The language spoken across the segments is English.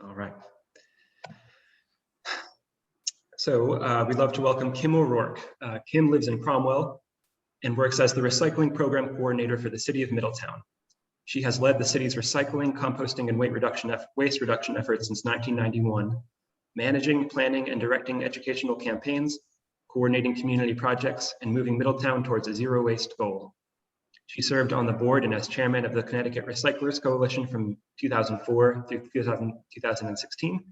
All right. So we'd love to welcome Kim O'Rourke. Kim lives in Cromwell and works as the recycling program coordinator for the City of Middletown. She has led the city's recycling, composting, and waste reduction efforts since 1991, managing, planning, and directing educational campaigns, coordinating community projects, and moving Middletown towards a zero waste goal. She served on the board and as chairman of the Connecticut Recyclers Coalition from 2004 through 2016,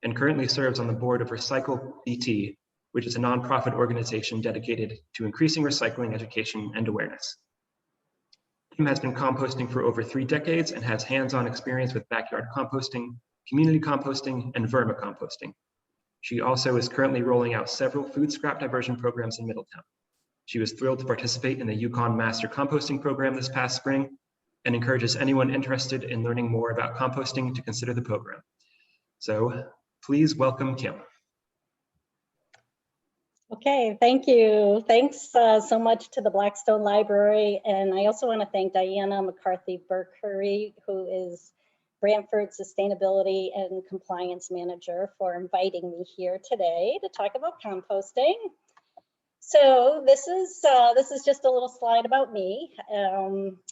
and currently serves on the board of Recycle BT, which is a nonprofit organization dedicated to increasing recycling education and awareness. Kim has been composting for over 3 decades and has hands-on experience with backyard composting, community composting, and vermicomposting. She also is currently rolling out several food scrap diversion programs in Middletown. She was thrilled to participate in the Uconn Master Composting program this past spring and encourages anyone interested in learning more about composting to consider the program. So please welcome Kim. Okay, thank you. Thanks so much to the Blackstone Library. And I also want to thank Diana McCarthy-Burkery, who is Brantford's Sustainability and Compliance Manager, for inviting me here today to talk about composting. So this is just a little slide about me.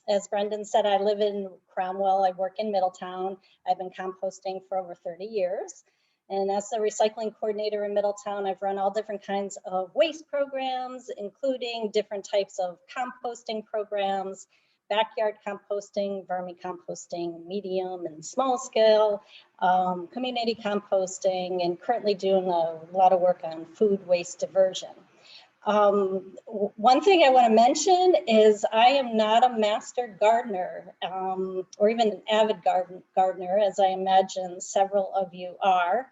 As Brendan said, I live in Cromwell. I work in Middletown. I've been composting for over 30 years. And as the recycling coordinator in Middletown, I've run all different kinds of waste programs, including different types of composting programs, backyard composting, vermicomposting, medium and small scale, community composting, and currently doing a lot of work on food waste diversion. One thing I want to mention is I am not a master gardener or even an avid gardener, as I imagine several of you are.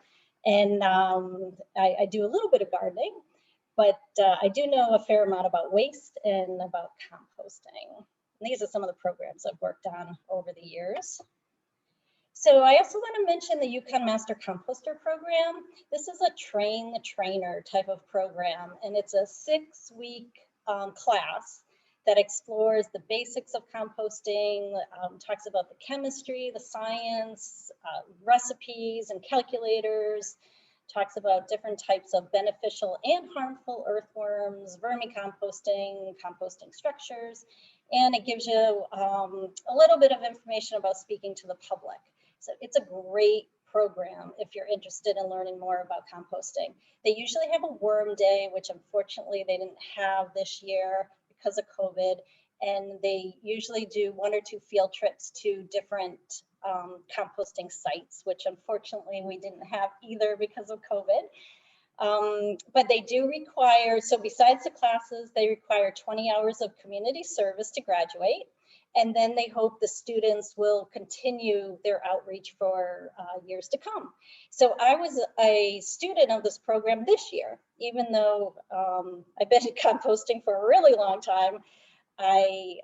And I do a little bit of gardening, but I do know a fair amount about waste and about composting. And these are some of the programs I've worked on over the years. So I also want to mention the Uconn Master Composter program. This is a train the trainer type of program, and it's a 6-week class that explores the basics of composting, talks about the chemistry, the science, recipes and calculators, talks about different types of beneficial and harmful earthworms, vermicomposting, composting structures, and it gives you a little bit of information about speaking to the public. So it's a great program if you're interested in learning more about composting. They usually have a worm day, which unfortunately they didn't have this year because of COVID. And they usually do 1 or 2 field trips to different composting sites, which unfortunately we didn't have either because of COVID. But they do require, so besides the classes, they require 20 hours of community service to graduate. And then they hope the students will continue their outreach for years to come. So I was a student of this program this year, even though I've been composting for a really long time. I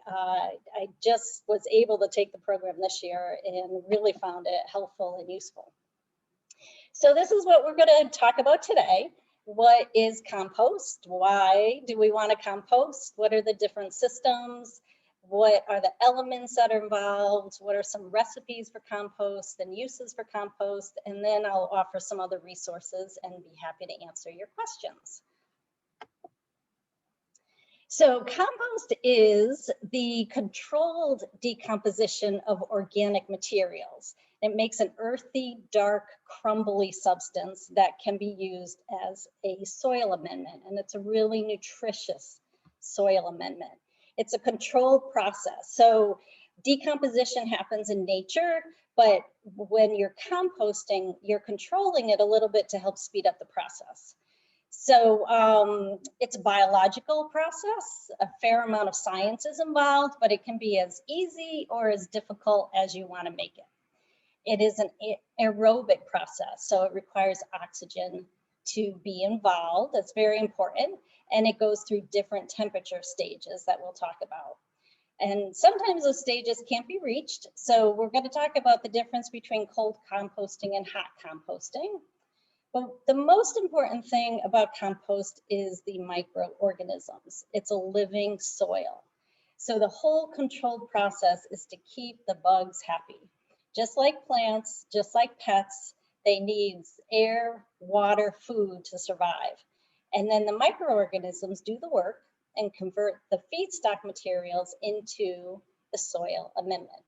just was able to take the program this year and really found it helpful and useful. So this is what we're going to talk about today. What is compost? Why do we want to compost? What are the different systems? What are the elements that are involved? What are some recipes for compost and uses for compost? And then I'll offer some other resources and be happy to answer your questions. So compost is the controlled decomposition of organic materials. It makes an earthy, dark, crumbly substance that can be used as a soil amendment, and it's a really nutritious soil amendment. It's a controlled process. So decomposition happens in nature, but when you're composting, you're controlling it a little bit to help speed up the process. So it's a biological process. A fair amount of science is involved, but it can be as easy or as difficult as you want to make it. It is an aerobic process, so it requires oxygen to be involved. That's very important. And it goes through different temperature stages that we'll talk about. And sometimes those stages can't be reached. So we're going to talk about the difference between cold composting and hot composting. But the most important thing about compost is the microorganisms. It's a living soil. So the whole controlled process is to keep the bugs happy. Just like plants, just like pets, They need air, water, food to survive. And then the microorganisms do the work and convert the feedstock materials into the soil amendment.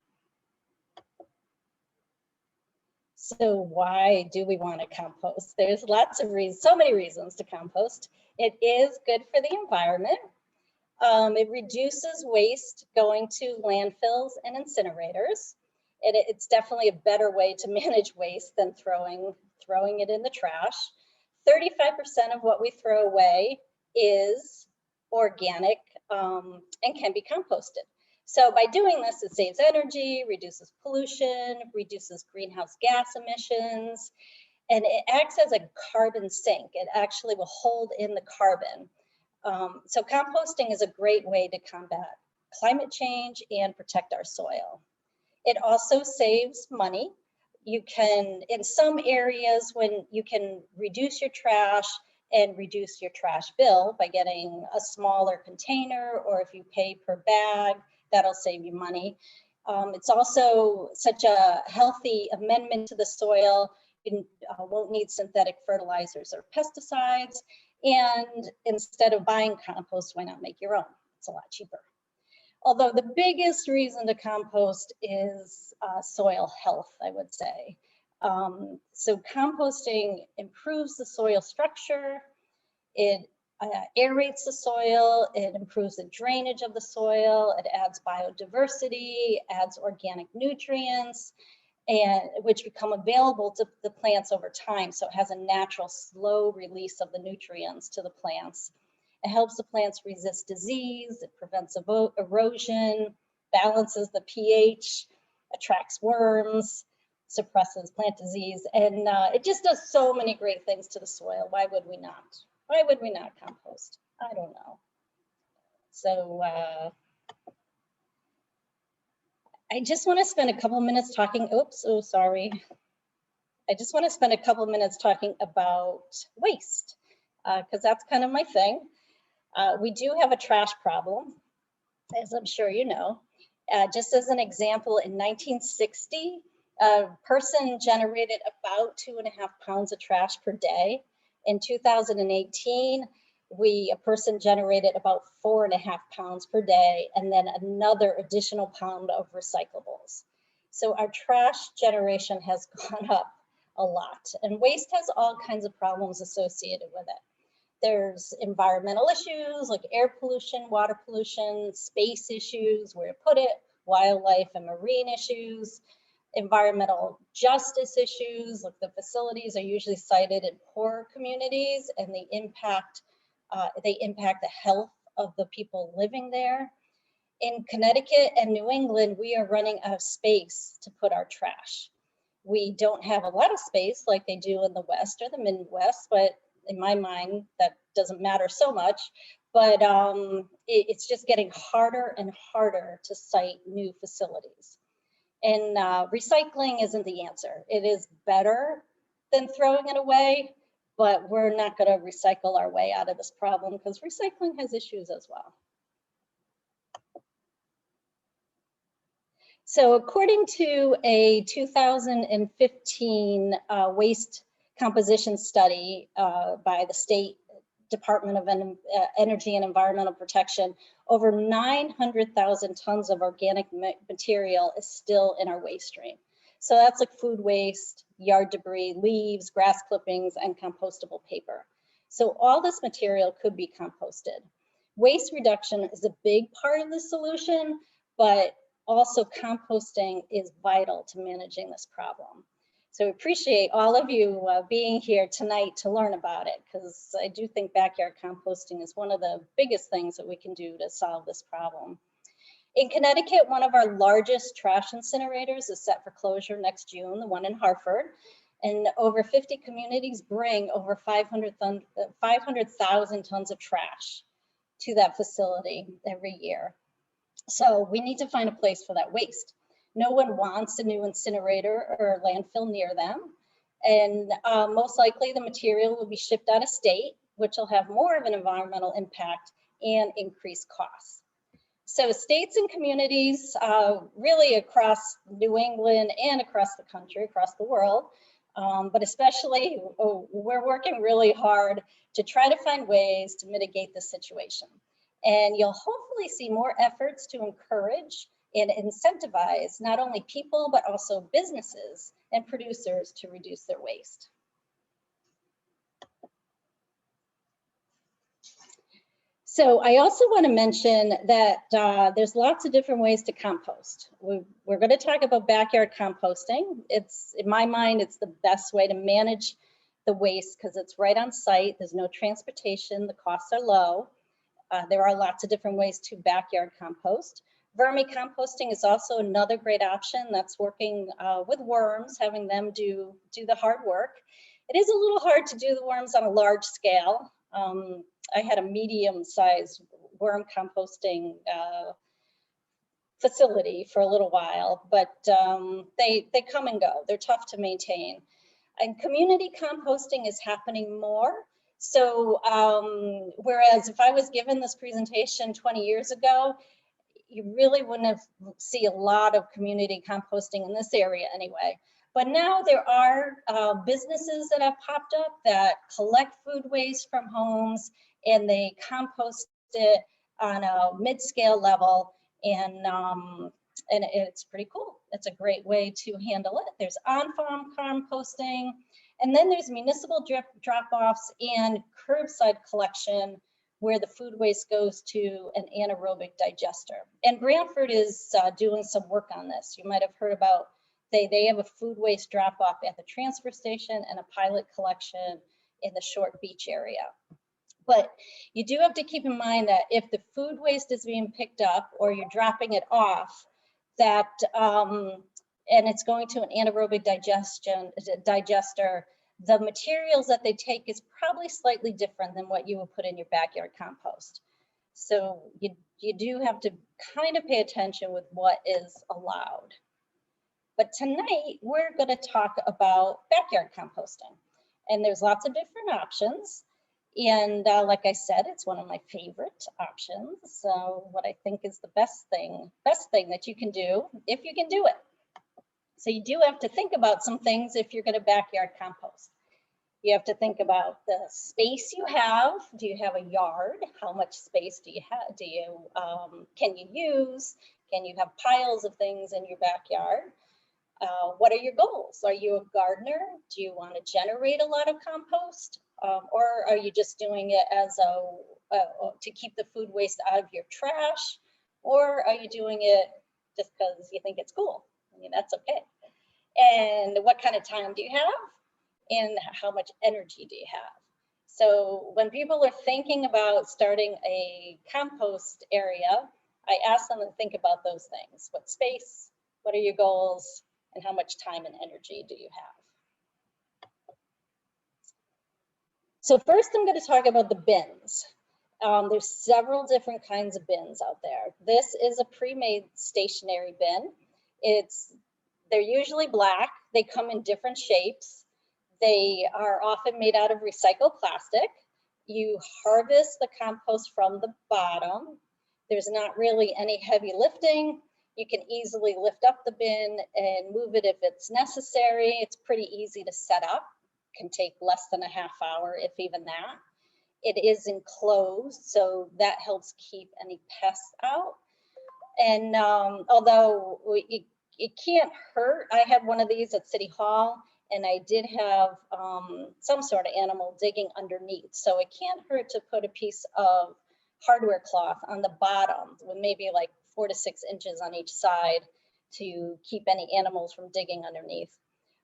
So why do we want to compost? There's lots of reasons, so many reasons to compost. It is good for the environment. It reduces waste going to landfills and incinerators. It's definitely a better way to manage waste than throwing it in the trash. 35% of what we throw away is organic and can be composted. So by doing this, it saves energy, reduces pollution, reduces greenhouse gas emissions, and it acts as a carbon sink. It actually will hold in the carbon. So composting is a great way to combat climate change and protect our soil. It also saves money. You can, in some areas, when you can reduce your trash and reduce your trash bill by getting a smaller container, or if you pay per bag, that'll save you money. It's also such a healthy amendment to the soil. You won't need synthetic fertilizers or pesticides. And instead of buying compost, why not make your own? It's a lot cheaper. Although the biggest reason to compost is soil health, I would say. So composting improves the soil structure. It aerates the soil. It improves the drainage of the soil. It adds biodiversity, adds organic nutrients, and which become available to the plants over time. So it has a natural slow release of the nutrients to the plants. It helps the plants resist disease. It prevents erosion, balances the pH, attracts worms, suppresses plant disease, and it just does so many great things to the soil. Why would we not? Why would we not compost? I don't know. So I just want to spend a couple minutes talking, I just want to spend a couple minutes talking about waste, because that's kind of my thing. We do have a trash problem, as I'm sure you know. Just as an example, in 1960, a person generated about 2.5 pounds of trash per day. In 2018, a person generated about 4.5 pounds per day, and then another additional pound of recyclables. So our trash generation has gone up a lot, and waste has all kinds of problems associated with it. There's environmental issues like air pollution, water pollution, space issues, where to put it, wildlife and marine issues, environmental justice issues, like the facilities are usually sited in poorer communities and they impact the health of the people living there. In Connecticut and New England, we are running out of space to put our trash. We don't have a lot of space like they do in the West or the Midwest, but in my mind, that doesn't matter so much. But it's just getting harder and harder to site new facilities. And recycling isn't the answer. It is better than throwing it away, but we're not going to recycle our way out of this problem because recycling has issues as well. So according to a 2015 waste composition study by the State Department of Energy and Environmental Protection, over 900,000 tons of organic material is still in our waste stream. So that's like food waste, yard debris, leaves, grass clippings, and compostable paper. So all this material could be composted. Waste reduction is a big part of the solution, but also composting is vital to managing this problem. So I appreciate all of you being here tonight to learn about it, because I do think backyard composting is one of the biggest things that we can do to solve this problem. In Connecticut, one of our largest trash incinerators is set for closure next June, the one in Hartford, and over 50 communities bring over 500,000 tons of trash to that facility every year. So we need to find a place for that waste. No one wants a new incinerator or landfill near them. And most likely the material will be shipped out of state, which will have more of an environmental impact and increased costs. So states and communities really across New England and across the country, across the world, But especially we're working really hard to try to find ways to mitigate the situation. And you'll hopefully see more efforts to encourage and incentivize not only people, but also businesses and producers to reduce their waste. So I also want to mention that there's lots of different ways to compost. We're going to talk about backyard composting. It's, in my mind, it's the best way to manage the waste because it's right on site. There's no transportation. The costs are low. There are lots of different ways to backyard compost. Vermicomposting is also another great option. That's working with worms, having them do the hard work. It is a little hard to do the worms on a large scale. I had a medium-sized worm composting facility for a little while, but they come and go. They're tough to maintain. And community composting is happening more. So whereas if I was given this presentation 20 years ago, you really wouldn't have see a lot of community composting in this area anyway. But now there are businesses that have popped up that collect food waste from homes and they compost it on a mid-scale level, and it's pretty cool. It's a great way to handle it. There's on-farm composting, and then there's municipal drop-offs and curbside collection where the food waste goes to an anaerobic digester. And Brantford is doing some work on this. You might have heard about, they have a food waste drop-off at the transfer station and a pilot collection in the Short Beach area. But you do have to keep in mind that if the food waste is being picked up or you're dropping it off, that and it's going to an anaerobic digester, the materials that they take is probably slightly different than what you would put in your backyard compost. So you do have to kind of pay attention with what is allowed. But tonight we're going to talk about backyard composting, and there's lots of different options. And like I said, it's one of my favorite options. So what I think is the best thing that you can do if you can do it. So you do have to think about some things if you're going to backyard compost. You have to think about the space you have. Do you have a yard? How much space do you have? Can you use? Can you have piles of things in your backyard? What are your goals? Are you a gardener? Do you want to generate a lot of compost? Or are you just doing it as to keep the food waste out of your trash? Or are you doing it just because you think it's cool? I mean, that's okay. And what kind of time do you have? And how much energy do you have? So when people are thinking about starting a compost area, I ask them to think about those things. What space? What are your goals? And how much time and energy do you have? So first I'm going to talk about the bins. There's several different kinds of bins out there. This is a pre-made stationary bin. They're usually black. They come in different shapes. They are often made out of recycled plastic. You harvest the compost from the bottom. There's not really any heavy lifting. You can easily lift up the bin and move it if it's necessary. It's pretty easy to set up. It can take less than a half hour, if even that. It is enclosed, so that helps keep any pests out. And although it can't hurt, I had one of these at City Hall, and I did have some sort of animal digging underneath. So it can't hurt to put a piece of hardware cloth on the bottom with maybe like 4 to 6 inches on each side to keep any animals from digging underneath.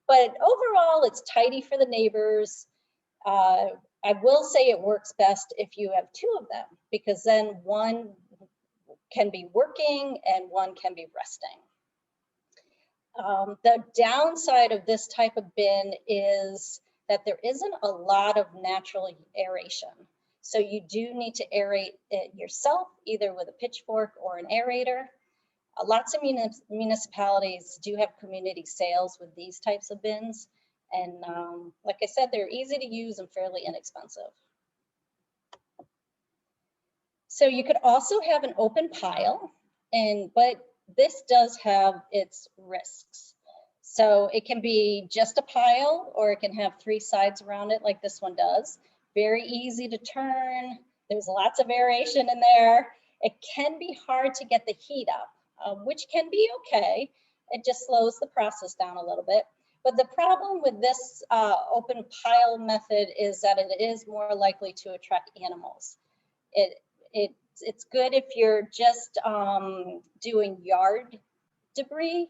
But overall, it's tidy for the neighbors. I will say it works best if you have 2 of them, because then one can be working and one can be resting. The downside of this type of bin is that there isn't a lot of natural aeration. So you do need to aerate it yourself, either with a pitchfork or an aerator. Lots of municipalities do have community sales with these types of bins. And like I said, they're easy to use and fairly inexpensive. So you could also have an open pile, but this does have its risks. So it can be just a pile, or it can have 3 sides around it like this one does. Very easy to turn. There's lots of aeration in there. It can be hard to get the heat up, which can be okay. It just slows the process down a little bit. But the problem with this open pile method is that it is more likely to attract animals. It's good if you're just doing yard debris,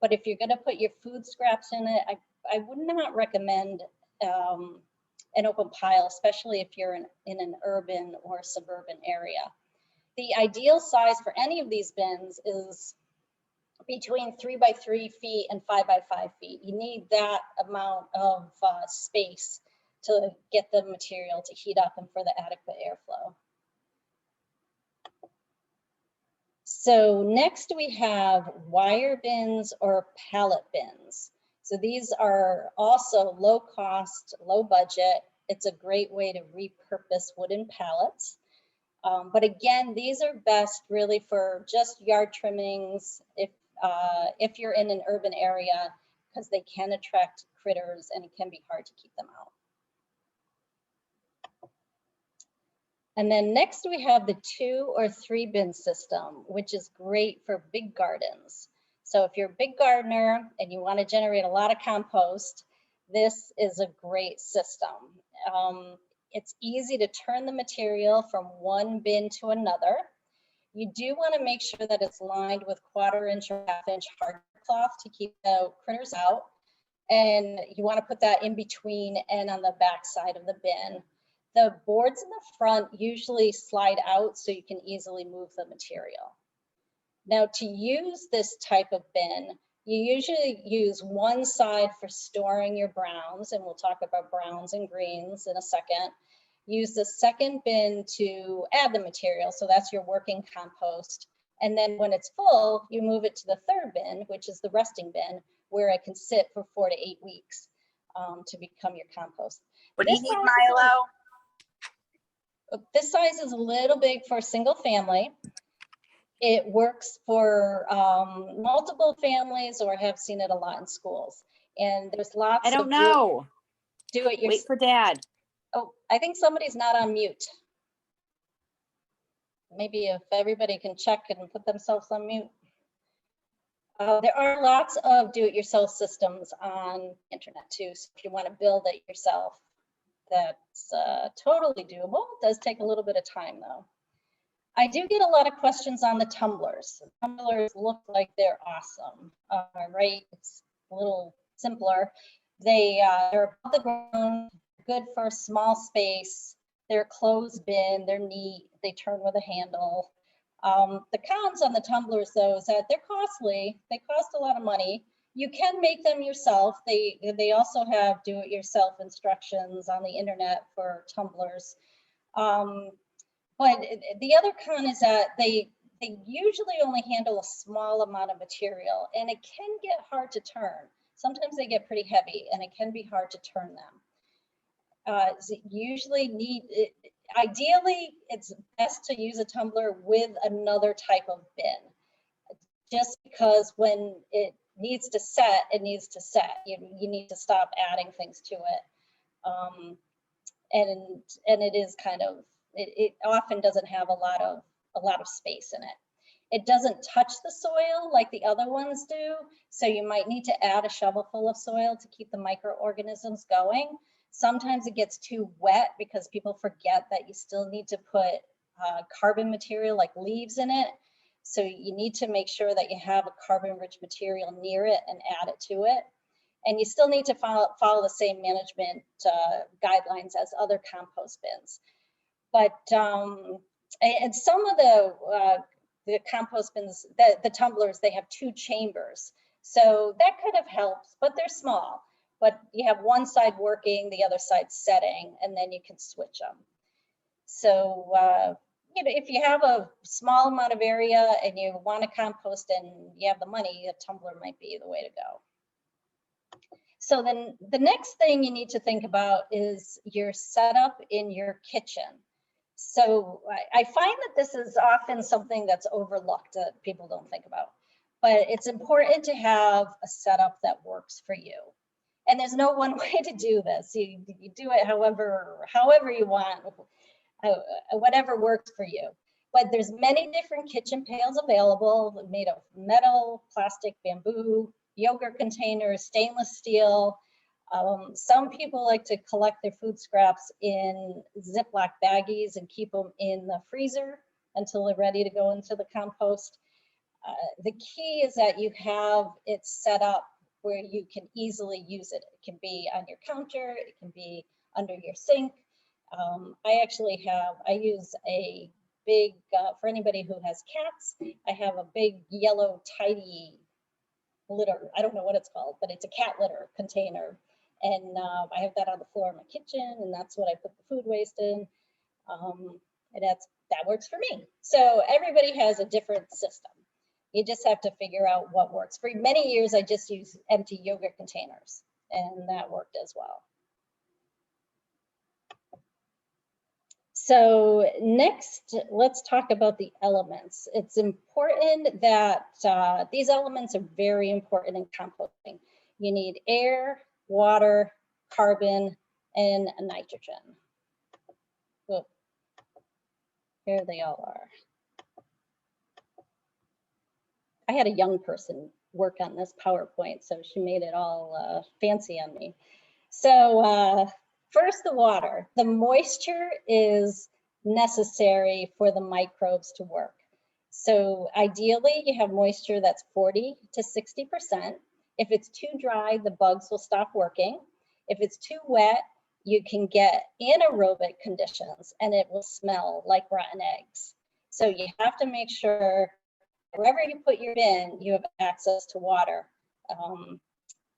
but if you're going to put your food scraps in it, I would not recommend an open pile, especially if you're in an urban or suburban area. The ideal size for any of these bins is between 3 by 3 feet and 5 by 5 feet. You need that amount of space to get the material to heat up and for the adequate airflow. So next we have wire bins or pallet bins. So these are also low cost, low budget. It's a great way to repurpose wooden pallets. But again, these are best really for just yard trimmings if you're in an urban area, because they can attract critters and it can be hard to keep them out. And then next we have the 2 or 3 bin system, which is great for big gardens. So if you're a big gardener and you want to generate a lot of compost, this is a great system. It's easy to turn the material from one bin to another. You do want to make sure that it's lined with 1/4 inch or 1/2 inch hard cloth to keep the critters out. And you want to put that in between and on the back side of the bin. The boards in the front usually slide out so you can easily move the material. Now, to use this type of bin, you usually use one side for storing your browns, and we'll talk about browns and greens in a second. Use the second bin to add the material, so that's your working compost. And then when it's full, you move it to the third bin, which is the resting bin, where it can sit for 4 to 8 weeks to become your compost. What do you need, Milo? This size is a little big for a single family. It works for multiple families, or have seen it a lot in schools. And there's lots. I don't know. Do it yourself. Wait for Dad. Oh, I think somebody's not on mute. Maybe if everybody can check and put themselves on mute. There are lots of do-it-yourself systems on the internet too. So if you want to build it yourself, that's totally doable. It does take a little bit of time though. I do get a lot of questions on the tumblers. Tumblers look like they're awesome, right? It's a little simpler. They're above the ground, good for a small space. They're a closed bin, they're neat, they turn with a handle. The cons on the tumblers though is that they're costly. They cost a lot of money. You can make them yourself. They also have do-it-yourself instructions on the internet for tumblers. But the other con is that they usually only handle a small amount of material, and it can get hard to turn. Sometimes they get pretty heavy and it can be hard to turn them. Ideally, it's best to use a tumbler with another type of bin, just because when it needs to set, it needs to set. You need to stop adding things to it. And it is kind of, it often doesn't have a lot of space in it. It doesn't touch the soil like the other ones do, so you might need to add a shovelful of soil to keep the microorganisms going. Sometimes it gets too wet because people forget that you still need to put carbon material like leaves in it. So you need to make sure that you have a carbon-rich material near it and add it to it. And you still need to follow the same management guidelines as other compost bins. But and some of the compost bins, the tumblers, they have 2 chambers. So that kind of helps, but they're small. But you have one side working, the other side setting, and then you can switch them. So if you have a small amount of area and you want to compost and you have the money, a tumbler might be the way to go. So then the next thing you need to think about is your setup in your kitchen. So I find that this is often something that's overlooked that people don't think about. but it's important to have a setup that works for you. And there's no one way to do this. You do it however you want, whatever works for you. But there's many different kitchen pails available made of metal, plastic, bamboo, yogurt containers, stainless steel. Some people like to collect their food scraps in Ziploc baggies and keep them in the freezer until they're ready to go into the compost. The key is that you have it set up where you can easily use it. It can be on your counter, it can be under your sink. I use a big, for anybody who has cats, I have a big yellow tidy litter. I don't know what it's called, but it's a cat litter container. And I have that on the floor in my kitchen, and that's what I put the food waste in. And that works for me. So everybody has a different system. You just have to figure out what works. For many years, I just used empty yogurt containers, and that worked as well. So next, let's talk about the elements. It's important that these elements are very important in composting. You need air, water, carbon, and nitrogen. Whoop. Here they all are. I had a young person work on this PowerPoint, so she made it all fancy on me. So first, the water. The moisture is necessary for the microbes to work. So ideally, you have moisture that's 40 to 60%. If it's too dry, the bugs will stop working. If it's too wet, you can get anaerobic conditions and it will smell like rotten eggs. So you have to make sure wherever you put your bin, you have access to water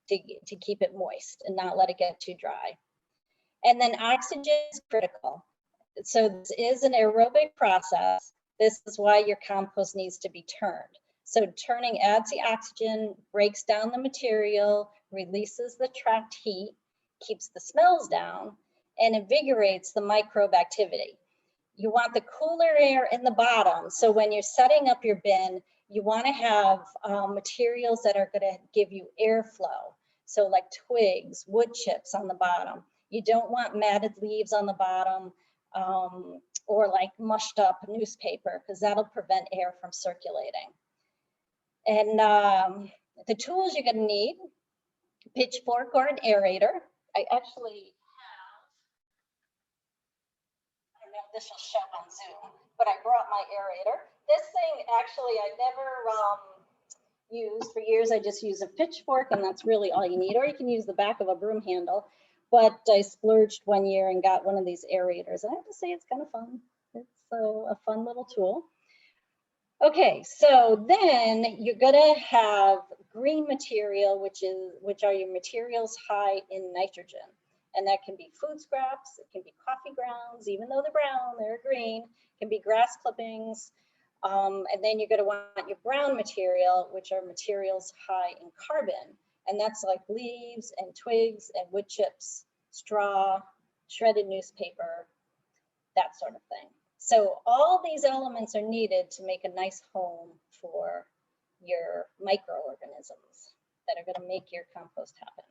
to keep it moist and not let it get too dry. And then oxygen is critical. So this is an aerobic process. This is why your compost needs to be turned. So turning adds the oxygen, breaks down the material, releases the trapped heat, keeps the smells down, and invigorates the microbe activity. You want the cooler air in the bottom. So when you're setting up your bin, you want to have materials that are going to give you airflow. So like twigs, wood chips on the bottom. You don't want matted leaves on the bottom or like mushed up newspaper, because that'll prevent air from circulating. And the tools you're going to need, pitchfork or an aerator. I actually I don't know if this will show on Zoom, but I brought my aerator. This thing actually I never used for years. I just use a pitchfork, and that's really all you need. Or you can use the back of a broom handle. But I splurged one year and got one of these aerators. And I have to say it's kind of fun. It's a fun little tool. Okay, so then you're gonna have green material, which are your materials high in nitrogen. And that can be food scraps, it can be coffee grounds, even though they're brown, they're green, it can be grass clippings. And then you're gonna want your brown material, which are materials high in carbon. And that's like leaves and twigs and wood chips, straw, shredded newspaper, that sort of thing. So all these elements are needed to make a nice home for your microorganisms that are going to make your compost happen.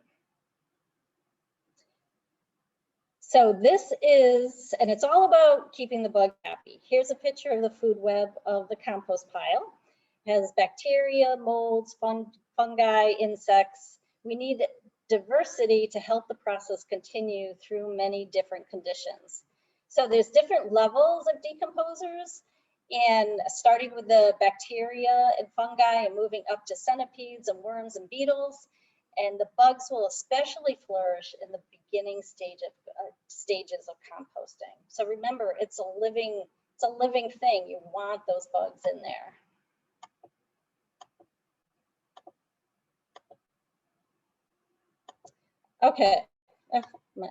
So this is, and it's all about keeping the bug happy. Here's a picture of the food web of the compost pile. It has bacteria, molds, fungi, insects. We need diversity to help the process continue through many different conditions. So there's different levels of decomposers, and starting with the bacteria and fungi and moving up to centipedes and worms and beetles. And the bugs will especially flourish in the beginning stages of composting. So remember, it's a living thing. You want those bugs in there. Okay, my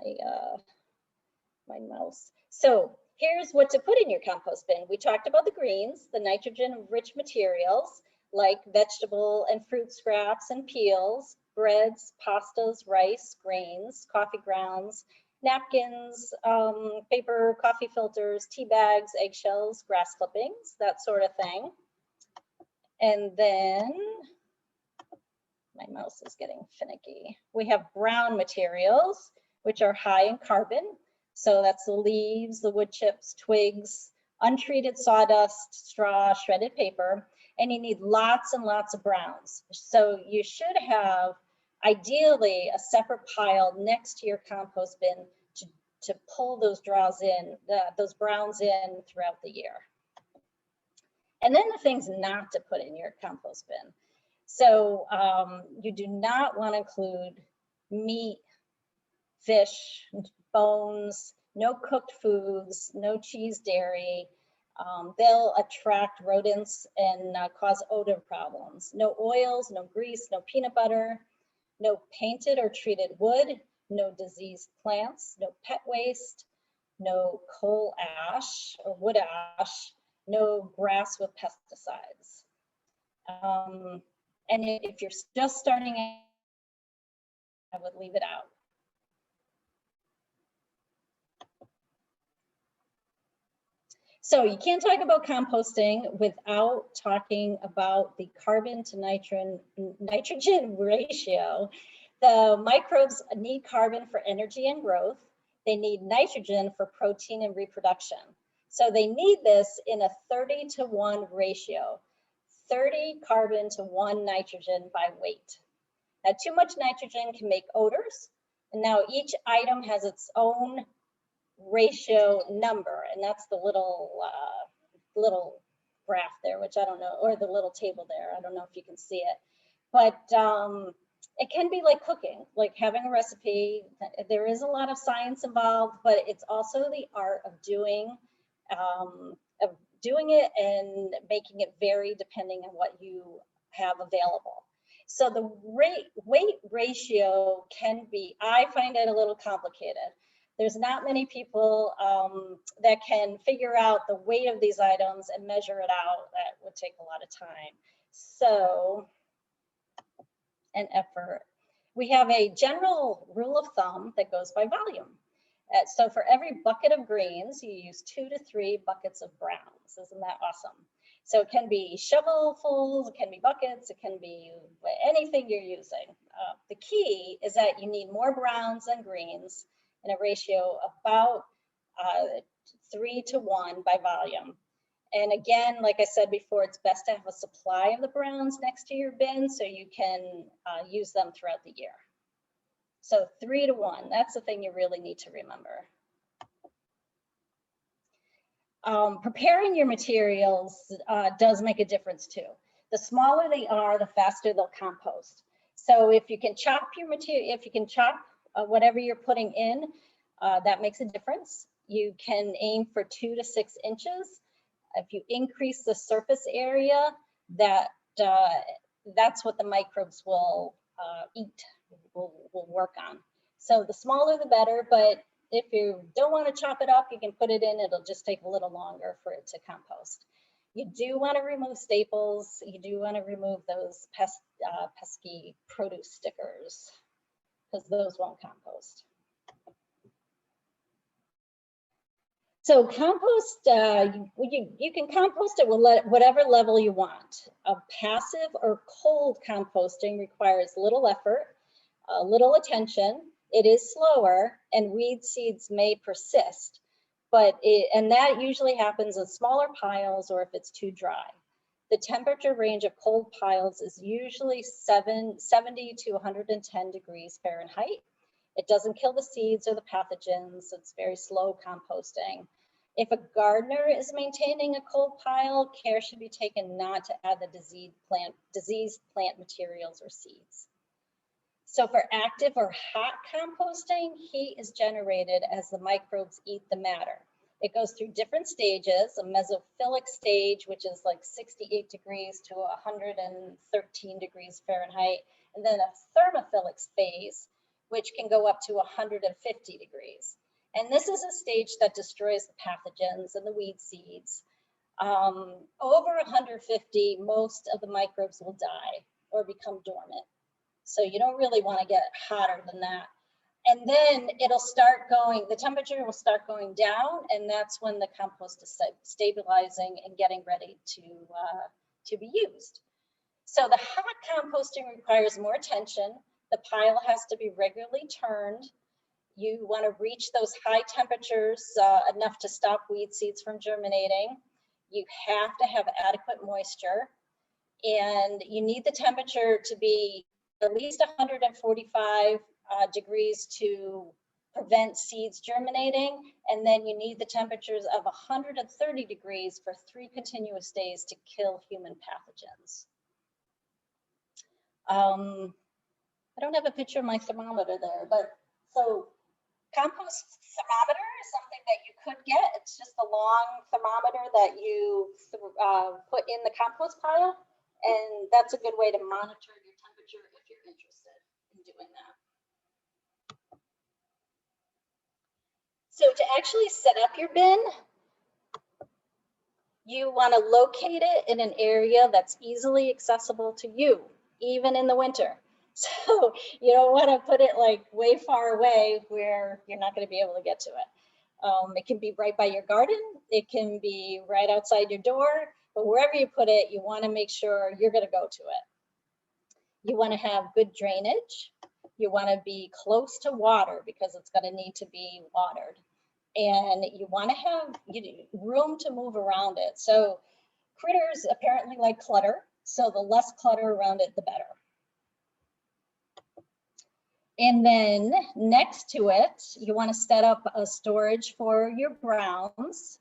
mouse. So here's what to put in your compost bin. We talked about the greens, the nitrogen-rich materials like vegetable and fruit scraps and peels, breads, pastas, rice, grains, coffee grounds, napkins, paper, coffee filters, tea bags, eggshells, grass clippings, that sort of thing. And then, my mouse is getting finicky. We have brown materials, which are high in carbon. So that's the leaves, the wood chips, twigs, untreated sawdust, straw, shredded paper, and you need lots and lots of browns. So you should have, ideally, a separate pile next to your compost bin to pull those those browns in throughout the year. And then the things not to put in your compost bin. So you do not want to include meat, fish, bones, no cooked foods, no cheese, dairy. They'll attract rodents and cause odor problems. No oils, no grease, no peanut butter, no painted or treated wood, no diseased plants, no pet waste, no coal ash or wood ash, no grass with pesticides. And if you're just starting out, I would leave it out. So you can't talk about composting without talking about the carbon to nitrogen ratio. The microbes need carbon for energy and growth. They need nitrogen for protein and reproduction. So they need this in a 30-to-1 ratio, 30 carbon to 1 nitrogen by weight. Now, too much nitrogen can make odors. And now each item has its own ratio number, and that's the little graph there, which I don't know, or the little table there. I don't know if you can see it, but it can be like cooking, like having a recipe. There is a lot of science involved, but it's also the art of doing it and making it vary depending on what you have available. So the weight ratio can be, I find it a little complicated. There's not many people that can figure out the weight of these items and measure it out. That would take a lot of time. So, and effort. We have a general rule of thumb that goes by volume. So for every bucket of greens, you use 2 to 3 buckets of browns. Isn't that awesome? So it can be shovelfuls, it can be buckets, it can be anything you're using. The key is that you need more browns than greens in a ratio about 3-to-1 by volume. And again, like I said before, it's best to have a supply of the browns next to your bin so you can use them throughout the year. So 3-to-1, that's the thing you really need to remember. Preparing your materials does make a difference too. The smaller they are, the faster they'll compost. So if you can chop your material, if you can chop whatever you're putting in, that makes a difference. You can aim for 2 to 6 inches. If you increase the surface area, that's what the microbes will eat, will work on. So the smaller the better, but if you don't want to chop it up, you can put it in. It'll just take a little longer for it to compost. You do want to remove staples. You do want to remove those pesky produce stickers because those won't compost. So compost, you can compost it with whatever level you want. A passive or cold composting requires little effort, little attention. It is slower, and weed seeds may persist, and that usually happens in smaller piles or if it's too dry. The temperature range of cold piles is usually 70 to 110 degrees Fahrenheit. It doesn't kill the seeds or the pathogens. It's very slow composting. If a gardener is maintaining a cold pile, care should be taken not to add the diseased plant materials or seeds. So for active or hot composting, heat is generated as the microbes eat the matter. It goes through different stages, a mesophilic stage, which is like 68 degrees to 113 degrees Fahrenheit, and then a thermophilic phase, which can go up to 150 degrees. And this is a stage that destroys the pathogens and the weed seeds. Over 150, most of the microbes will die or become dormant. So you don't really want to get hotter than that. And then it'll start going, the temperature will start going down, and that's when the compost is stabilizing and getting ready to be used. So the hot composting requires more attention. The pile has to be regularly turned. You want to reach those high temperatures enough to stop weed seeds from germinating. You have to have adequate moisture, and you need the temperature to be at least 145 degrees to prevent seeds germinating, and then you need the temperatures of 130 degrees for 3 continuous days to kill human pathogens. I don't have a picture of my thermometer there, but so compost thermometer is something that you could get. It's just a long thermometer that you put in the compost pile, and that's a good way to monitor your temperature if you're interested in doing that. So to actually set up your bin, you want to locate it in an area that's easily accessible to you, even in the winter. So you don't want to put it like way far away where you're not going to be able to get to it. It can be right by your garden. It can be right outside your door, but wherever you put it, you want to make sure you're going to go to it. You want to have good drainage. You want to be close to water because it's going to need to be watered. And you want to have room to move around it. So critters apparently like clutter. So the less clutter around it, the better. And then next to it, you want to set up a storage for your browns.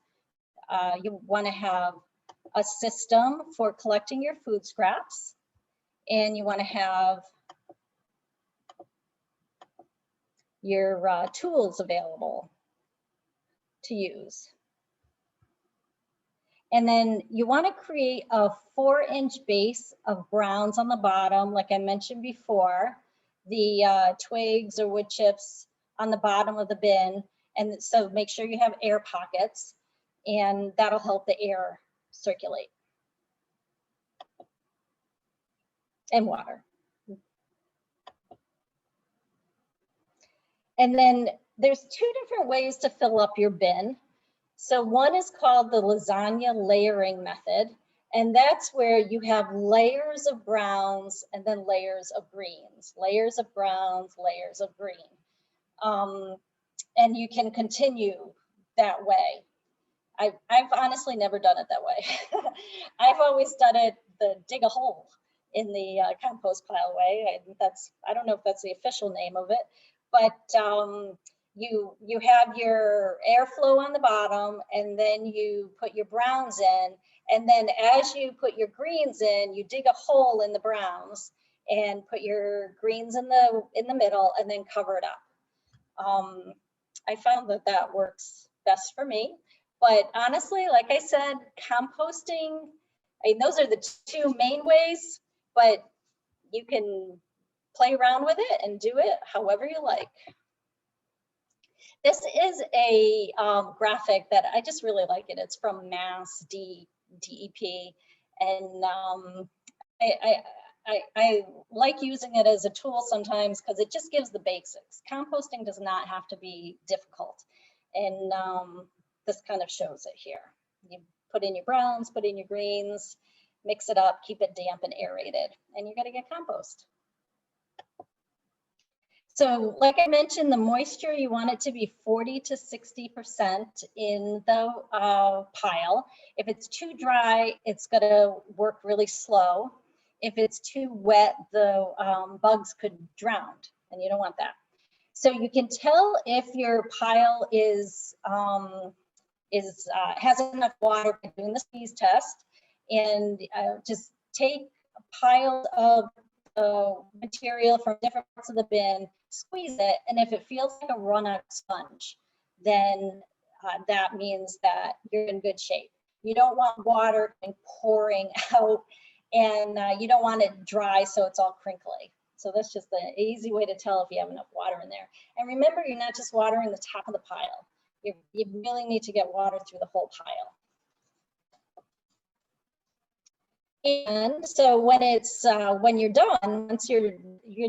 You want to have a system for collecting your food scraps. And you want to have your tools available to use. And then you want to create a 4-inch base of browns on the bottom, like I mentioned before. The twigs or wood chips on the bottom of the bin. And so make sure you have air pockets, and that'll help the air circulate. And water. And then there's 2 different ways to fill up your bin. So one is called the lasagna layering method. And that's where you have layers of browns and then layers of greens, layers of browns, layers of green. And you can continue that way. I've honestly never done it that way. I've always done it the dig a hole in the compost pile way. I don't know if that's the official name of it, but you have your airflow on the bottom, and then you put your browns in. And then as you put your greens in, you dig a hole in the browns and put your greens in the middle and then cover it up. I found that works best for me. But honestly, like I said, composting, those are the 2 main ways, but you can play around with it and do it however you like. This is a graphic that I just really like it. It's from Mass DEP, and I like using it as a tool sometimes because it just gives the basics. Composting does not have to be difficult, and this kind of shows it here. You put in your browns, put in your greens, mix it up, keep it damp and aerated, and you're going to get compost. So like I mentioned, the moisture, you want it to be 40 to 60% in the pile. If it's too dry, it's going to work really slow. If it's too wet, the bugs could drown, and you don't want that. So you can tell if your pile has enough water by doing the squeeze test, and just take piles of material from different parts of the bin, squeeze it, and if it feels like a run-out sponge, then that means that you're in good shape. You don't want water pouring out, and you don't want it dry so it's all crinkly. So that's just an easy way to tell if you have enough water in there. And remember, you're not just watering the top of the pile. You really need to get water through the whole pile. And so when you're done, once you're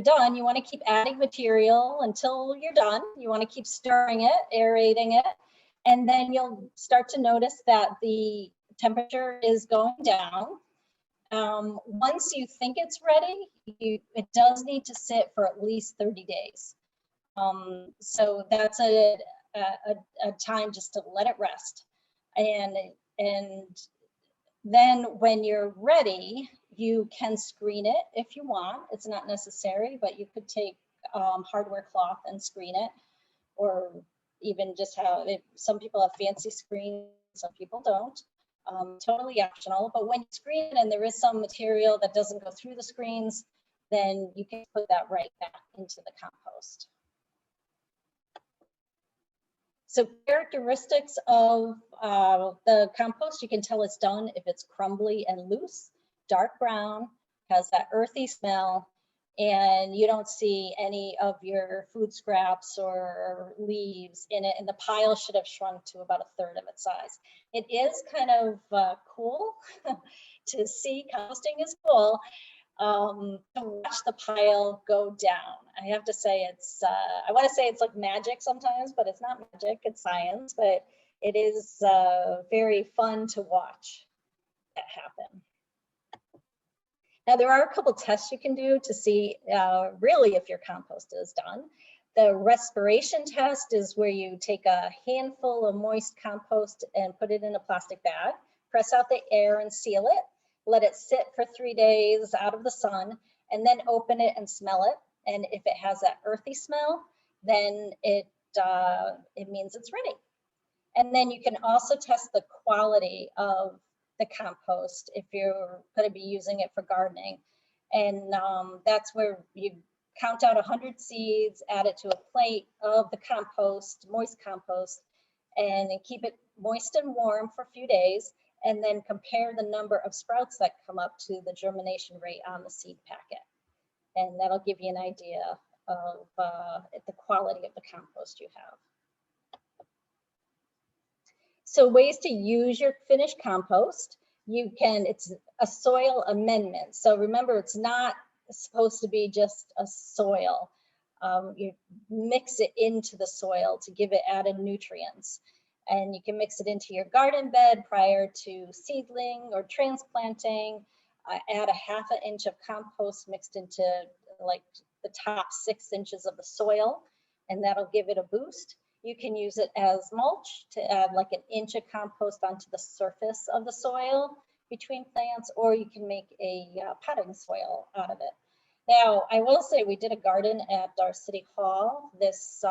done, you want to keep adding material until you're done. You want to keep stirring it, aerating it, and then you'll start to notice that the temperature is going down. Once you think it's ready, it does need to sit for at least 30 days. So that's a time just to let it rest. And then when you're ready, you can screen it if you want. It's not necessary, but you could take hardware cloth and screen it, or even just some people have fancy screens, some people don't. Totally optional, but when you screen it and there is some material that doesn't go through the screens, then you can put that right back into the compost. So characteristics of the compost, you can tell it's done if it's crumbly and loose, dark brown, has that earthy smell, and you don't see any of your food scraps or leaves in it, and the pile should have shrunk to about 1/3 of its size. It is kind of cool to see. Composting is cool. To watch the pile go down. I have to say I want to say it's like magic sometimes, but it's not magic, it's science, but it is very fun to watch that happen. Now, there are a couple tests you can do to see really if your compost is done. The respiration test is where you take a handful of moist compost and put it in a plastic bag, press out the air and seal it, let it sit for 3 days out of the sun, and then open it and smell it. And if it has that earthy smell, then it means it's ready. And then you can also test the quality of the compost if you're going to be using it for gardening. And that's where you count out 100 seeds, add it to a plate of the compost, moist compost, and keep it moist and warm for a few days, and then compare the number of sprouts that come up to the germination rate on the seed packet. And that'll give you an idea of the quality of the compost you have. So ways to use your finished compost. It's a soil amendment. So remember, it's not supposed to be just a soil. You mix it into the soil to give it added nutrients. And you can mix it into your garden bed prior to seedling or transplanting. Add a 1/2 inch of compost mixed into like the top 6 inches of the soil, and that'll give it a boost. You can use it as mulch to add like 1 inch of compost onto the surface of the soil between plants, or you can make a potting soil out of it. Now, I will say we did a garden at our city hall this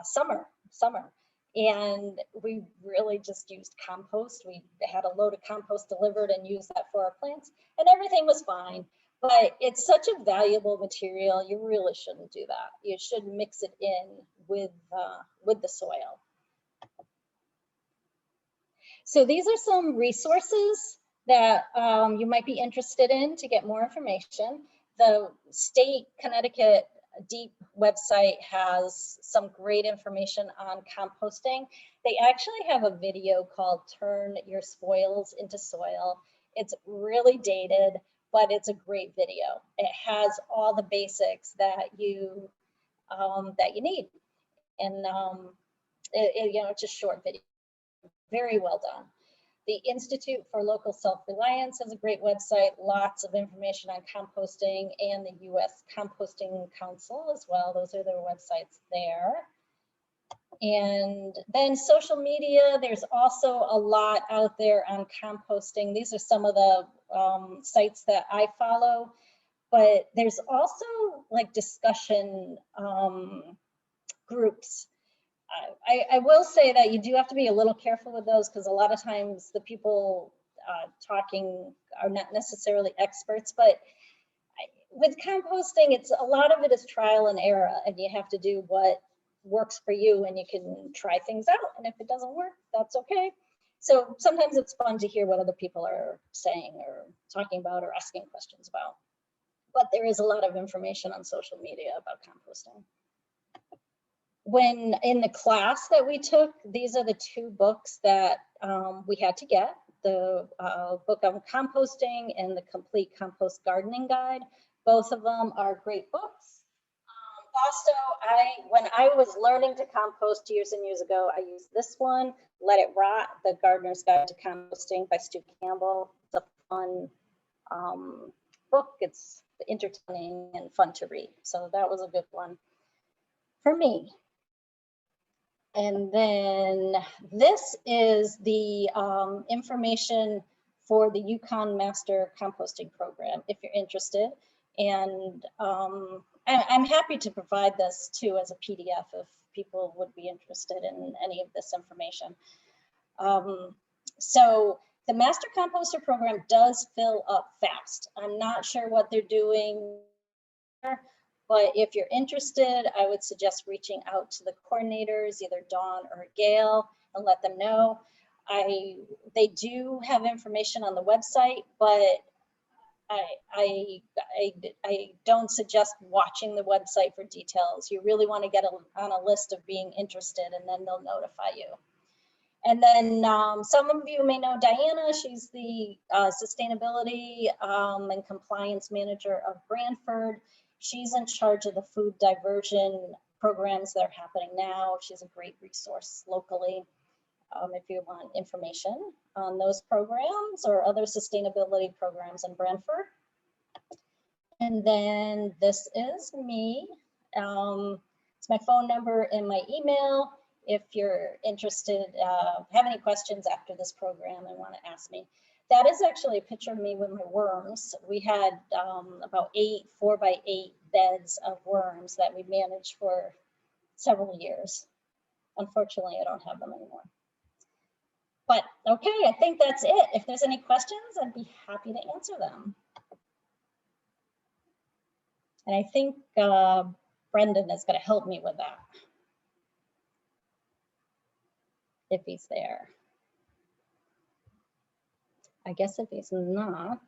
summer, and we really just used compost. We had a load of compost delivered and used that for our plants, and everything was fine. But it's such a valuable material, you really shouldn't do that. You should mix it in with the soil. So these are some resources that you might be interested in to get more information. The state Connecticut DEEP website has some great information on composting. They actually have a video called Turn Your Spoils into Soil. It's really dated, but it's a great video. It has all the basics that you need, and it's a short video, very well done. The Institute for Local Self-Reliance has a great website, lots of information on composting, and the U.S. Composting Council as well. Those are their websites there. And then social media, there's also a lot out there on composting. These are some of the sites that I follow, but there's also like discussion groups. I will say that you do have to be a little careful with those, because a lot of times the people talking are not necessarily experts, but with composting, a lot of it is trial and error, and you have to do what works for you, and you can try things out, and if it doesn't work, that's okay. So sometimes it's fun to hear what other people are saying or talking about or asking questions about. But there is a lot of information on social media about composting. When in the class that we took, these are the 2 books that we had to get, the book on composting and the Complete Compost Gardening Guide. Both of them are great books. Also, when I was learning to compost years and years ago, I used this one, Let It Rot, The Gardener's Guide to Composting by Stu Campbell. It's a fun book. It's entertaining and fun to read. So that was a good one for me. And then this is the information for the Uconn Master Composting Program, if you're interested. And I'm happy to provide this too as a PDF if people would be interested in any of this information. So the Master Composter Program does fill up fast. I'm not sure what they're doing, but if you're interested, I would suggest reaching out to the coordinators, either Dawn or Gail, and let them know. They do have information on the website, but I don't suggest watching the website for details. You really want to get on a list of being interested, and then they'll notify you. And then some of you may know Diana. She's the Sustainability and Compliance Manager of Brantford. She's in charge of the food diversion programs that are happening now. She's a great resource locally if you want information on those programs or other sustainability programs in Brantford. And then this is me. It's my phone and my email. If you're interested, have any questions after this program and want to ask me. That is actually a picture of me with my worms. We had about 8 4x8 beds of worms that we managed for several years. Unfortunately, I don't have them anymore. But okay, I think that's it. If there's any questions, I'd be happy to answer them. And I think Brendan is going to help me with that, if he's there. I guess if he's not,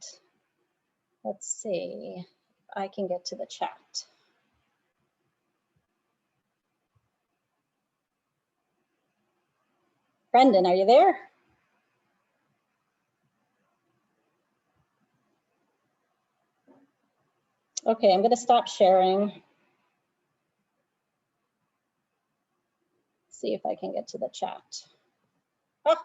let's see if I can get to the chat. Brendan, are you there? Okay, I'm going to stop sharing. See if I can get to the chat. Ah.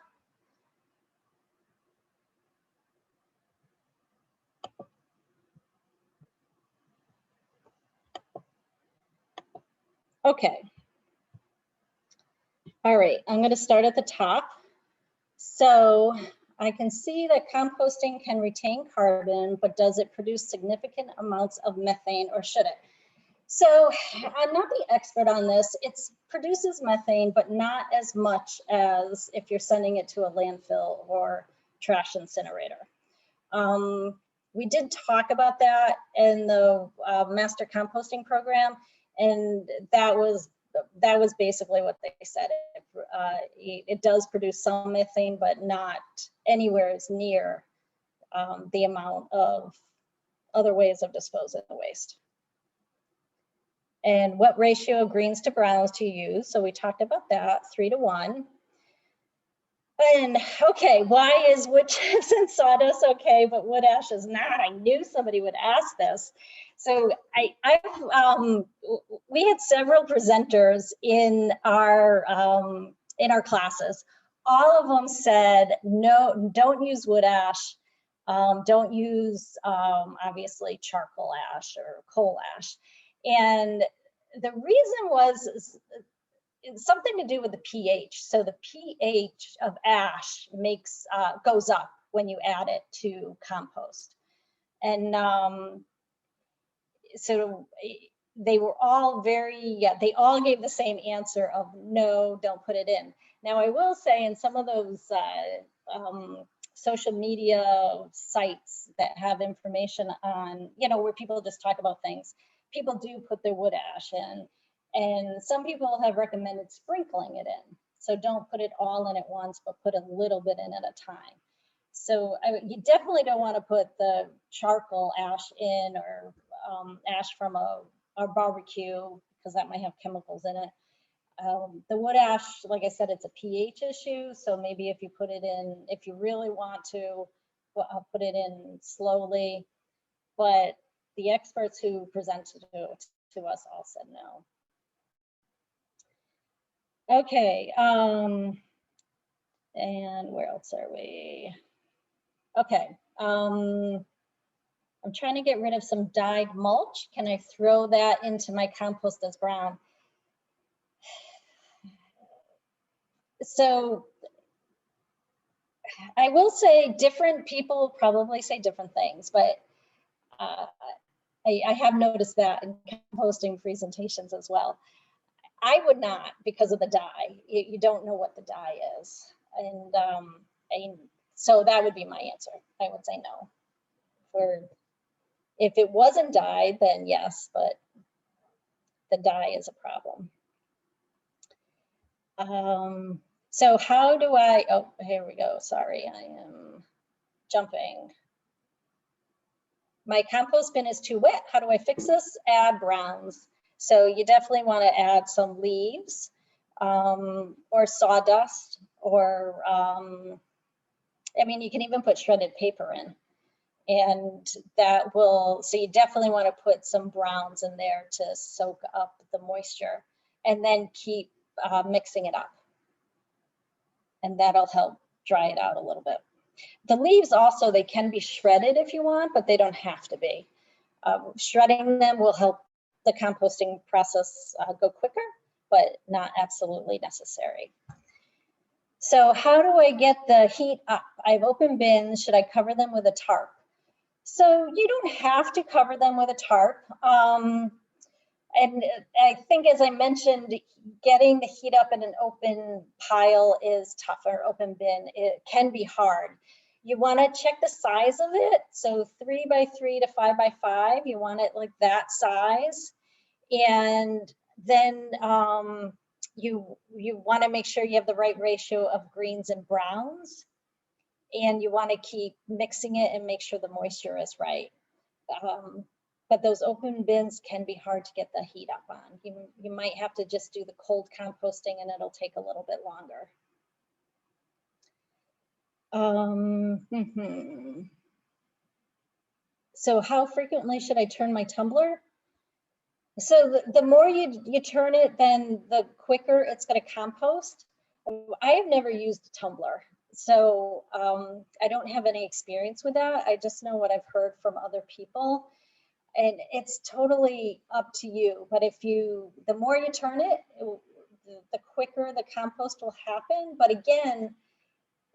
Okay. All right, I'm going to start at the top. So I can see that composting can retain carbon, but does it produce significant amounts of methane, or should it? So I'm not the expert on this. It produces methane, but not as much as if you're sending it to a landfill or trash incinerator. We did talk about that in the Master Composting Program, and that was basically what they said. It does produce some methane, but not anywhere as near the amount of other ways of disposing of the waste. And what ratio of greens to browns to use? So we talked about that, 3 to 1. And okay, why is wood chips and sawdust okay, but wood ash is not? I knew somebody would ask this. So we had several presenters in our classes. All of them said, no, don't use wood ash. Don't use, obviously, charcoal ash or coal ash. And the reason was something to do with the pH. So the pH of ash goes up when you add it to compost. And so they were all they all gave the same answer of no, don't put it in. Now I will say in some of those social media sites that have information on, where people just talk about things, people do put their wood ash in, and some people have recommended sprinkling it in. So don't put it all in at once, but put a little bit in at a time. So you definitely don't want to put the charcoal ash in, or ash from a barbecue, because that might have chemicals in it. The wood ash, like I said, it's a pH issue. So maybe if you put it in, if you really want to, put it in slowly. But the experts who presented to to us all said no. Okay, and where else are we? Okay, I'm trying to get rid of some dyed mulch. Can I throw that into my compost as brown? So I will say different people probably say different things, but I have noticed that in composting presentations as well. I would not, because of the dye. You don't know what the dye is. And so that would be my answer. I would say no. If it wasn't dyed, then yes, but the dye is a problem. So how do I, oh, here we go. Sorry, I am jumping. My compost bin is too wet. How do I fix this? Add browns. So you definitely want to add some leaves or sawdust, or I mean, you can even put shredded paper in, and that will, so you definitely want to put some browns in there to soak up the moisture, and then keep mixing it up, and that'll help dry it out a little bit. The leaves also, they can be shredded if you want, but they don't have to be. Shredding them will help the composting process go quicker, but not absolutely necessary. So how do I get the heat up? I have open bins. Should I cover them with a tarp? So you don't have to cover them with a tarp. And I think, as I mentioned, getting the heat up in an open pile is tough, or open bin. It can be hard. You want to check the size of it. So 3 by 3 to 5 by 5, you want it like that size. And then you want to make sure you have the right ratio of greens and browns. And you want to keep mixing it and make sure the moisture is right. But those open bins can be hard to get the heat up on. You might have to just do the cold composting, and it'll take a little bit longer. So how frequently should I turn my tumbler? So the more you turn it, then the quicker it's going to compost. I have never used a tumbler, so I don't have any experience with that. I just know what I've heard from other people, and it's totally up to you. But the more you turn it, the quicker the compost will happen. But again,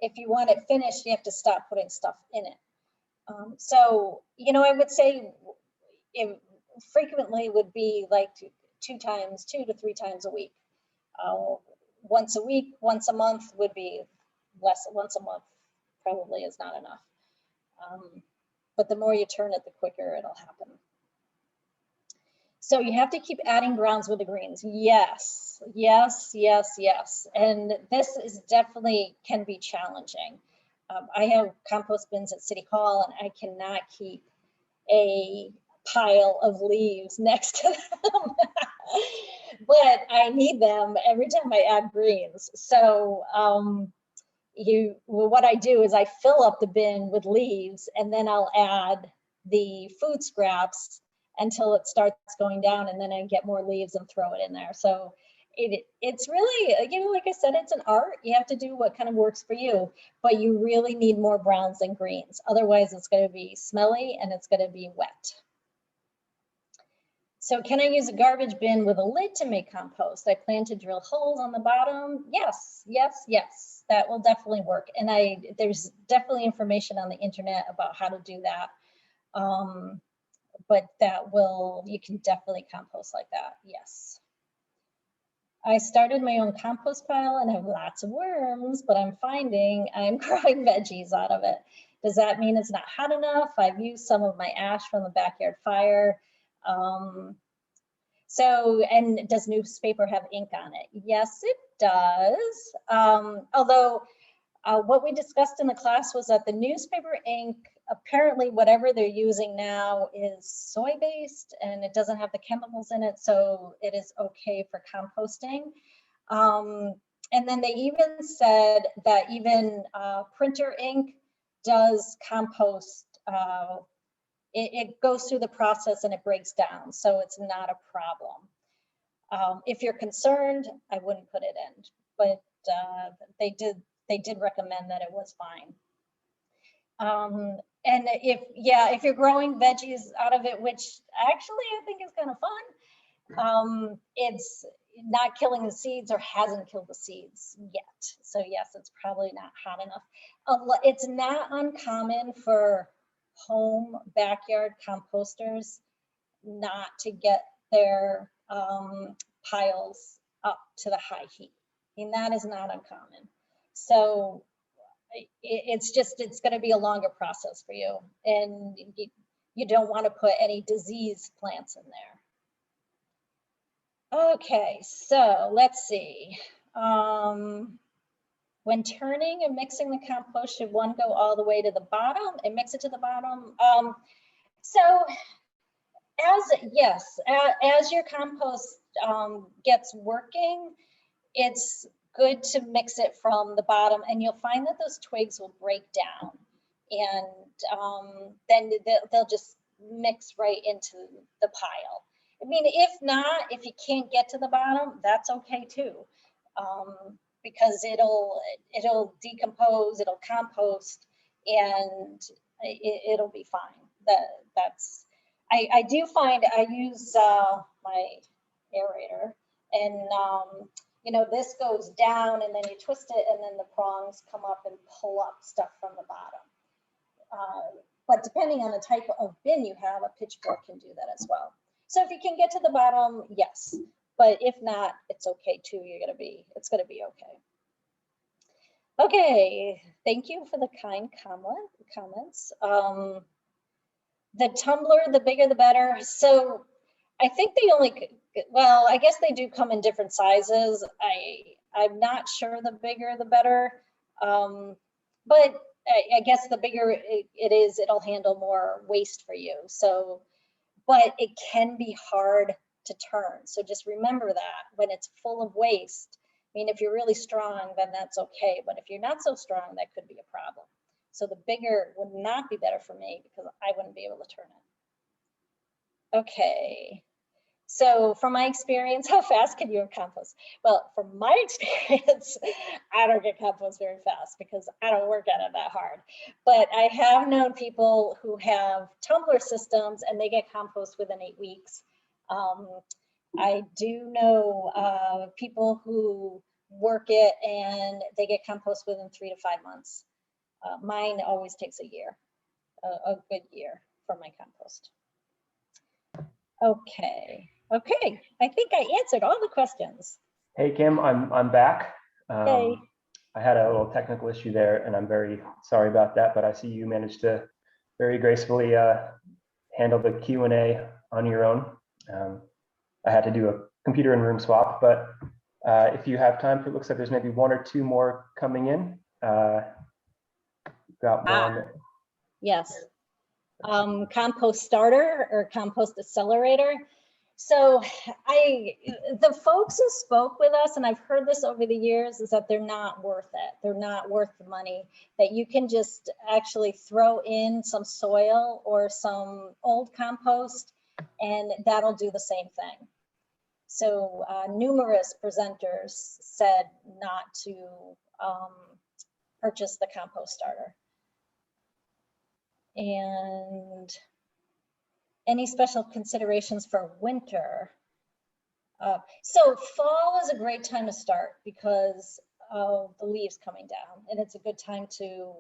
if you want it finished, you have to stop putting stuff in it. So, I would say frequently would be like 2 to 3 times a week. Once a week, once a month would be less. Once a month probably is not enough. But the more you turn it, the quicker it'll happen. So you have to keep adding browns with the greens. Yes, yes, yes, yes. And this is definitely can be challenging. I have compost bins at City Hall, and I cannot keep a pile of leaves next to them. But I need them every time I add greens. So what I do is I fill up the bin with leaves, and then I'll add the food scraps until it starts going down, and then I get more leaves and throw it in there. So it's really, like I said, it's an art. You have to do what kind of works for you, but you really need more browns than greens. Otherwise, it's going to be smelly and it's going to be wet. So can I use a garbage bin with a lid to make compost? I plan to drill holes on the bottom. Yes, yes, yes, that will definitely work. And there's definitely information on the internet about how to do that. But you can definitely compost like that, yes. I started my own compost pile and have lots of worms, but I'm finding I'm growing veggies out of it. Does that mean it's not hot enough? I've used some of my ash from the backyard fire. And does newspaper have ink on it? Yes, it does. Although what we discussed in the class was that the newspaper ink, apparently whatever they're using now is soy-based, and it doesn't have the chemicals in it, so it is okay for composting. And then they even said that even printer ink does compost it goes through the process and it breaks down, so it's not a problem. If you're concerned, I wouldn't put it in, but they did recommend that it was fine. And if you're growing veggies out of it, which actually I think is kind of fun, it's not killing the seeds or hasn't killed the seeds yet. So yes, it's probably not hot enough. It's not uncommon for home backyard composters not to get their piles up to the high heat. I mean, that is not uncommon. So it's going to be a longer process for you, and you don't want to put any diseased plants in there. Okay, so let's see. When turning and mixing the compost, should one go all the way to the bottom and mix it to the bottom? So as your compost gets working, it's good to mix it from the bottom, and you'll find that those twigs will break down, and then they'll just mix right into the pile. I mean, if not, if you can't get to the bottom, that's okay too, because it'll decompose, it'll compost, and it'll be fine. I do find I use my aerator, and you know, this goes down and then you twist it and then the prongs come up and pull up stuff from the bottom. But depending on the type of bin you have, a pitchfork can do that as well. So if you can get to the bottom, yes, but if not, it's okay too. It's gonna be okay. Okay, thank you for the kind comments. The tumbler, the bigger the better. So I think well, I guess they do come in different sizes. I'm not sure the bigger the better, but I guess the bigger it is, it'll handle more waste for you. So, but it can be hard to turn. So just remember that when it's full of waste, I mean, if you're really strong, then that's okay. But if you're not so strong, that could be a problem. So the bigger would not be better for me because I wouldn't be able to turn it. Okay. So from my experience, how fast can you compost? Well, from my experience, I don't get compost very fast because I don't work at it that hard. But I have known people who have tumbler systems and they get compost within 8 weeks. I do know people who work it and they get compost within 3 to 5 months. Mine always takes a year, a good year for my compost. Okay, I think I answered all the questions. Hey, Kim, I'm back. Hey. I had a little technical issue there, and I'm very sorry about that, but I see you managed to very gracefully handle the Q&A on your own. I had to do a computer and room swap, but if you have time, it looks like there's maybe 1 or 2 more coming in. Got one. Yes. Compost starter or compost accelerator. So the folks who spoke with us, and I've heard this over the years, is that they're not worth it. They're not worth the money, that you can just actually throw in some soil or some old compost and that'll do the same thing. So numerous presenters said not to purchase the compost starter. And any special considerations for winter? So fall is a great time to start because of the leaves coming down, and it's a good time to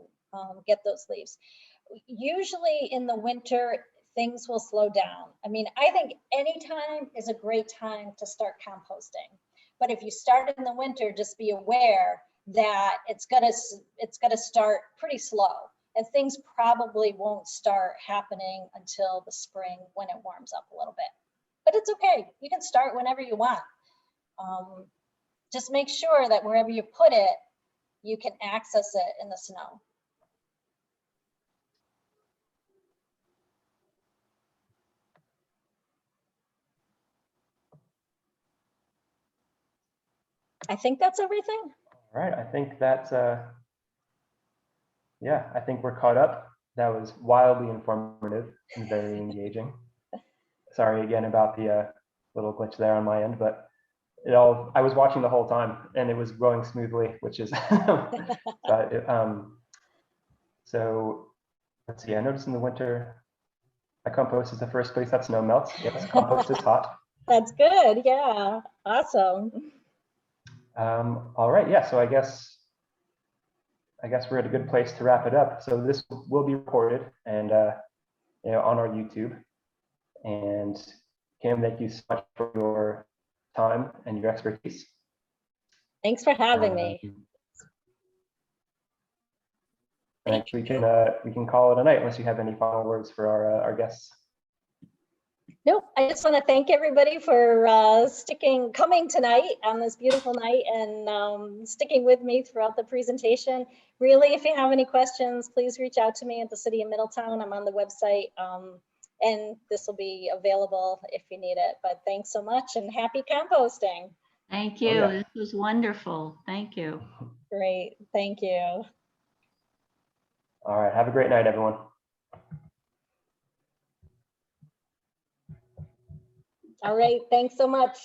get those leaves. Usually in the winter, things will slow down. I mean, I think any time is a great time to start composting. But if you start in the winter, just be aware that it's gonna start pretty slow. And things probably won't start happening until the spring when it warms up a little bit. But it's okay, you can start whenever you want. Just make sure that wherever you put it, you can access it in the snow. I think that's everything. All right, I think that's, yeah, I think we're caught up. That was wildly informative and very engaging. Sorry again about the little glitch there on my end, but I was watching the whole time and it was going smoothly, which is, so let's see, I noticed in the winter, my compost is the first place that snow melts. Yes, compost is hot. That's good. Yeah. Awesome. All right. Yeah. So I guess we're at a good place to wrap it up. So this will be recorded and on our YouTube. And Kim, thank you so much for your time and your expertise. Thanks for having me. And we can call it a night unless you have any final words for our guests. Nope, I just want to thank everybody for coming tonight on this beautiful night and sticking with me throughout the presentation. Really, if you have any questions, please reach out to me at the City of Middletown. I'm on the website and this will be available if you need it. But thanks so much and happy composting. Thank you. Oh, yeah. This was wonderful. Thank you. Great. Thank you. All right. Have a great night, everyone. All right. Thanks so much.